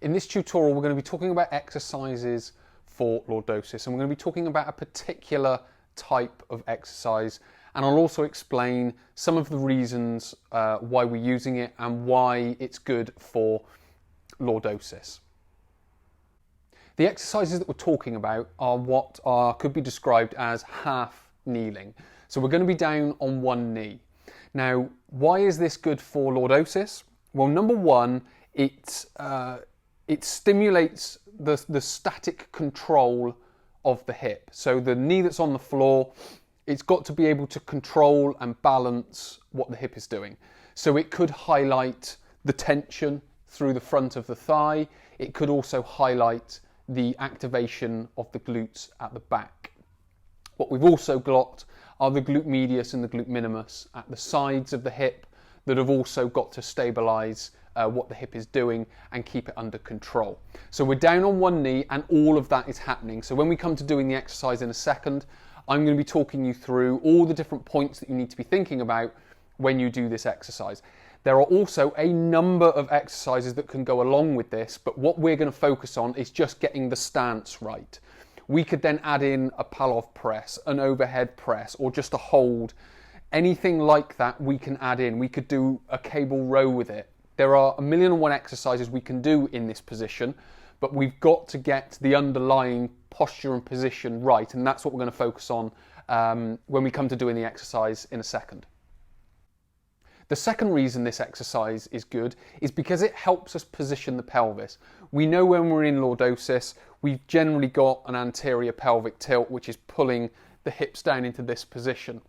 In this tutorial, we're going to be talking about exercises for lordosis, and we're going to be talking about a particular type of exercise, and I'll also explain some of the reasons why we're using it and why it's good for lordosis. The exercises that we're talking about are what could be described as half kneeling. So we're going to be down on one knee. Now, why is this good for lordosis? Well, number one, it stimulates the static control of the hip. So the knee that's on the floor, it's got to be able to control and balance what the hip is doing. So it could highlight the tension through the front of the thigh. It could also highlight the activation of the glutes at the back. What we've also got are the glute medius and the glute minimus at the sides of the hip that have also got to stabilise what the hip is doing and keep it under control. So we're down on one knee and all of that is happening. So when we come to doing the exercise in a second, I'm going to be talking you through all the different points that you need to be thinking about when you do this exercise. There are also a number of exercises that can go along with this, but what we're going to focus on is just getting the stance right. We could then add in a pull-off press, an overhead press, or just a hold. Anything like that we can add in. We could do a cable row with it. There are 1,000,001 exercises we can do in this position, but we've got to get the underlying posture and position right, and that's what we're going to focus on when we come to doing the exercise in a second. The second reason this exercise is good is because it helps us position the pelvis. We know when we're in lordosis, we've generally got an anterior pelvic tilt, which is pulling the hips down into this position.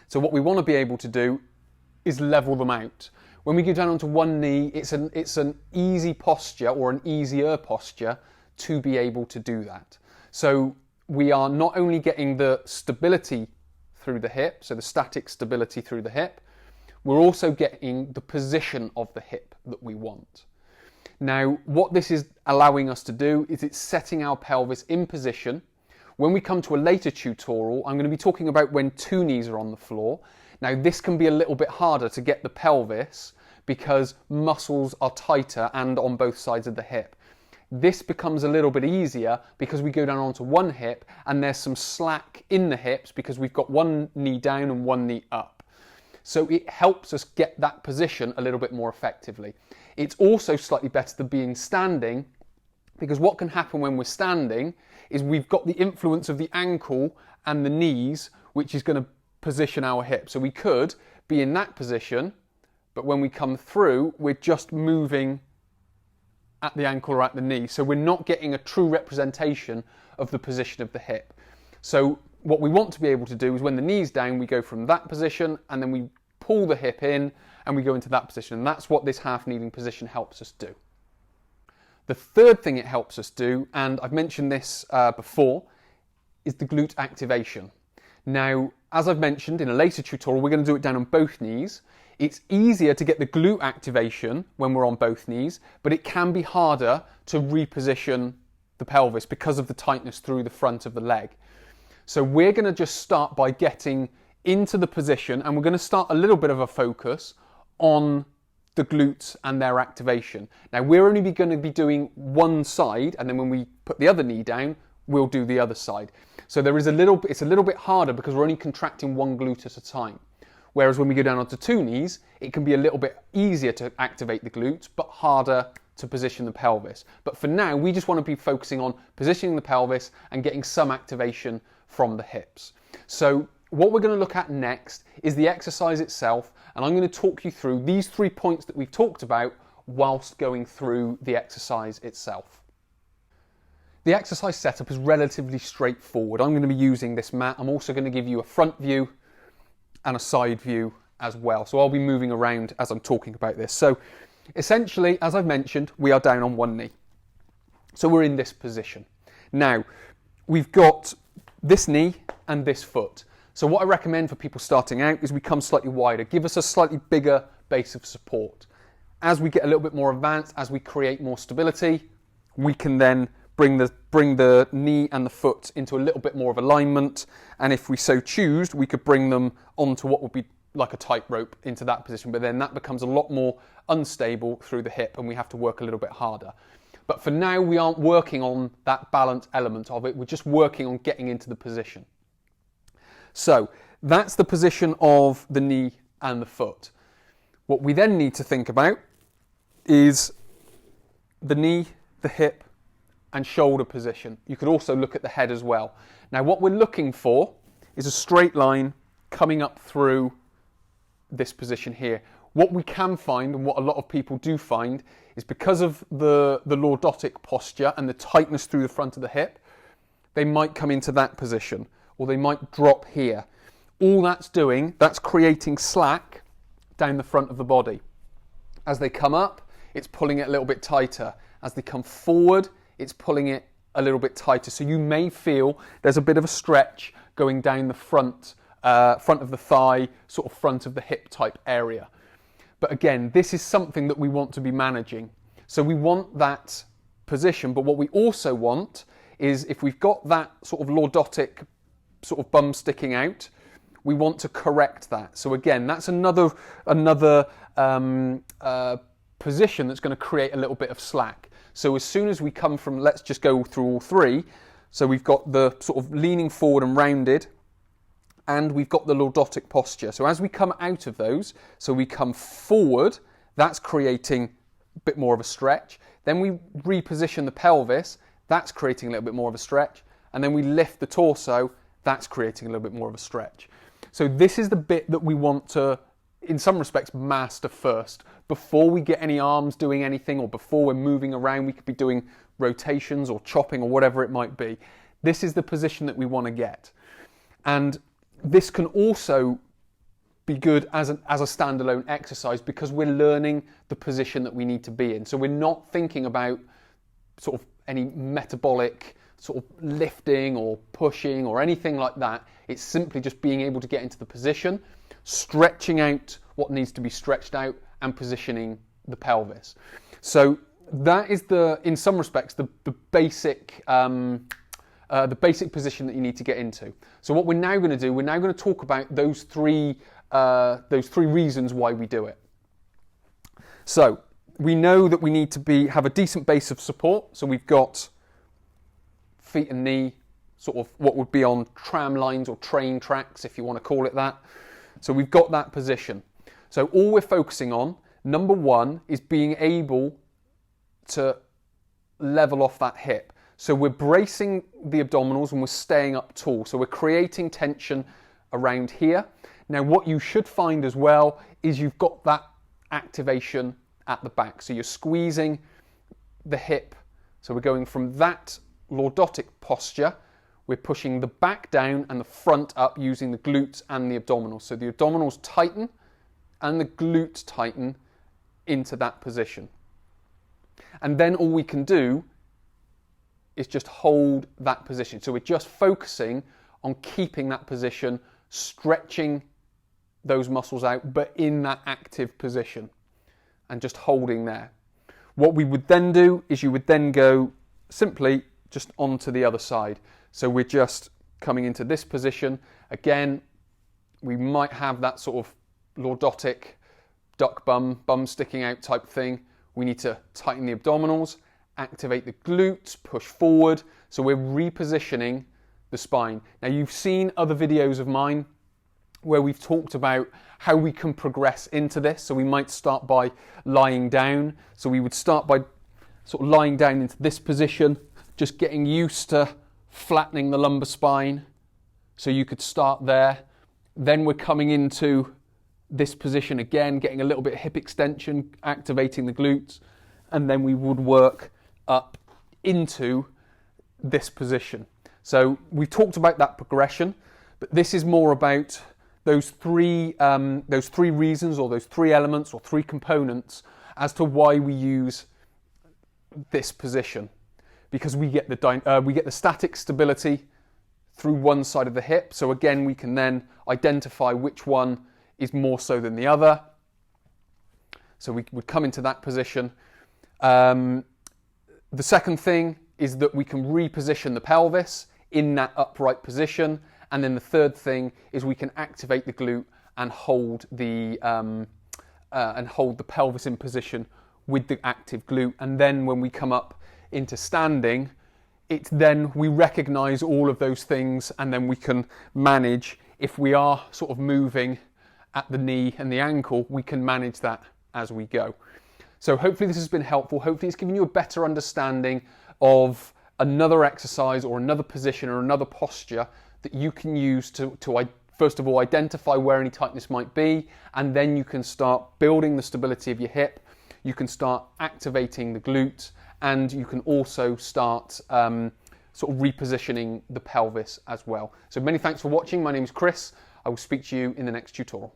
So what we want to be able to do is level them out. When we go down onto one knee, it's an easy posture, or an easier posture, to be able to do that. So we are not only getting the stability through the hip, so the static stability through the hip, we're also getting the position of the hip that we want. Now, what this is allowing us to do is it's setting our pelvis in position. When we come to a later tutorial, I'm going to be talking about when two knees are on the floor. Now, this can be a little bit harder to get the pelvis because muscles are tighter and on both sides of the hip. This becomes a little bit easier because we go down onto one hip and there's some slack in the hips because we've got one knee down and one knee up. So it helps us get that position a little bit more effectively. It's also slightly better than being standing, because what can happen when we're standing is we've got the influence of the ankle and the knees, which is going to position our hip. So we could be in that position, but when we come through, we're just moving at the ankle or at the knee. So we're not getting a true representation of the position of the hip. So what we want to be able to do is when the knee's down, we go from that position and then we pull the hip in and we go into that position. And that's what this half kneeling position helps us do. The third thing it helps us do, and I've mentioned this before, is the glute activation. Now, as I've mentioned in a later tutorial, we're going to do it down on both knees. It's easier to get the glute activation when we're on both knees, but it can be harder to reposition the pelvis because of the tightness through the front of the leg. So we're going to just start by getting into the position, and we're going to start a little bit of a focus on the glutes and their activation. Now, we're only going to be doing one side, and then when we put the other knee down, we'll do the other side. So it's a little bit harder because we're only contracting one glute at a time. Whereas when we go down onto two knees, it can be a little bit easier to activate the glutes, but harder to position the pelvis. But for now, we just want to be focusing on positioning the pelvis and getting some activation from the hips. So what we're going to look at next is the exercise itself, and I'm going to talk you through these 3 points that we've talked about whilst going through the exercise itself. The exercise setup is relatively straightforward. I'm going to be using this mat. I'm also going to give you a front view and a side view as well. So I'll be moving around as I'm talking about this. So essentially, as I've mentioned, we are down on one knee. So we're in this position. Now, we've got this knee and this foot. So what I recommend for people starting out is we come slightly wider, give us a slightly bigger base of support. As we get a little bit more advanced, as we create more stability, we can then bring the knee and the foot into a little bit more of alignment, and if we so choose, we could bring them onto what would be like a tightrope into that position, but then that becomes a lot more unstable through the hip and we have to work a little bit harder. But for now, we aren't working on that balance element of it. We're just working on getting into the position. So that's the position of the knee and the foot. What we then need to think about is the knee, the hip, and shoulder position. You could also look at the head as well. Now, what we're looking for is a straight line coming up through this position here. What we can find, and what a lot of people do find, is because of the lordotic posture and the tightness through the front of the hip, they might come into that position, or they might drop here. All that's doing, that's creating slack down the front of the body. As they come up, it's pulling it a little bit tighter. As they come forward, it's pulling it a little bit tighter. So you may feel there's a bit of a stretch going down the front of the thigh, sort of front of the hip type area. But again, this is something that we want to be managing. So we want that position, but what we also want is, if we've got that sort of lordotic sort of bum sticking out, we want to correct that. So again, that's another position that's going to create a little bit of slack. So as soon as we come from, let's just go through all three. So we've got the sort of leaning forward and rounded, and we've got the lordotic posture. So as we come out of those, so we come forward, that's creating a bit more of a stretch. Then we reposition the pelvis, that's creating a little bit more of a stretch. And then we lift the torso, that's creating a little bit more of a stretch. So this is the bit that we want to, in some respects, master first. Before we get any arms doing anything, or before we're moving around, we could be doing rotations or chopping or whatever it might be. This is the position that we want to get. And this can also be good as a standalone exercise, because we're learning the position that we need to be in. So we're not thinking about sort of any metabolic sort of lifting or pushing or anything like that. It's simply just being able to get into the position, stretching out what needs to be stretched out, and positioning the pelvis. So that is in some respects, the basic position that you need to get into. So what we're now going to do, we're now going to talk about those three reasons why we do it. So we know that we need to have a decent base of support. So we've got feet and knee, sort of what would be on tram lines or train tracks, if you want to call it that. So we've got that position. So all we're focusing on, number one, is being able to level off that hip. So we're bracing the abdominals and we're staying up tall. So we're creating tension around here. Now what you should find as well is you've got that activation at the back. So you're squeezing the hip. So we're going from that lordotic posture, we're pushing the back down and the front up using the glutes and the abdominals. So the abdominals tighten and the glutes tighten into that position. And then all we can do is just hold that position. So we're just focusing on keeping that position, stretching those muscles out, but in that active position, and just holding there. What we would then do is you would then go simply just onto the other side. So we're just coming into this position. Again, we might have that sort of lordotic duck bum sticking out type thing. We need to tighten the abdominals, activate the glutes, push forward. So we're repositioning the spine. Now you've seen other videos of mine where we've talked about how we can progress into this. So we might start by lying down. So we would start by sort of lying down into this position, just getting used to flattening the lumbar spine. So you could start there. Then we're coming into this position again, getting a little bit of hip extension, activating the glutes, and then we would work up into this position. So we've talked about that progression, but this is more about those three reasons, or those three elements or three components as to why we use this position. Because we get the static stability through one side of the hip. So again, we can then identify which one is more so than the other. So we would come into that position. The second thing is that we can reposition the pelvis in that upright position. And then the third thing is we can activate the glute and hold the pelvis in position with the active glute. And then when we come up into standing, it's then we recognize all of those things, and then we can manage, if we are sort of moving at the knee and the ankle, we can manage that as we go. So hopefully this has been helpful. Hopefully it's given you a better understanding of another exercise or another position or another posture that you can use to first of all identify where any tightness might be, and then you can start building the stability of your hip. You can start activating the glute, and you can also start sort of repositioning the pelvis as well. So many thanks for watching. My name is Chris. I will speak to you in the next tutorial.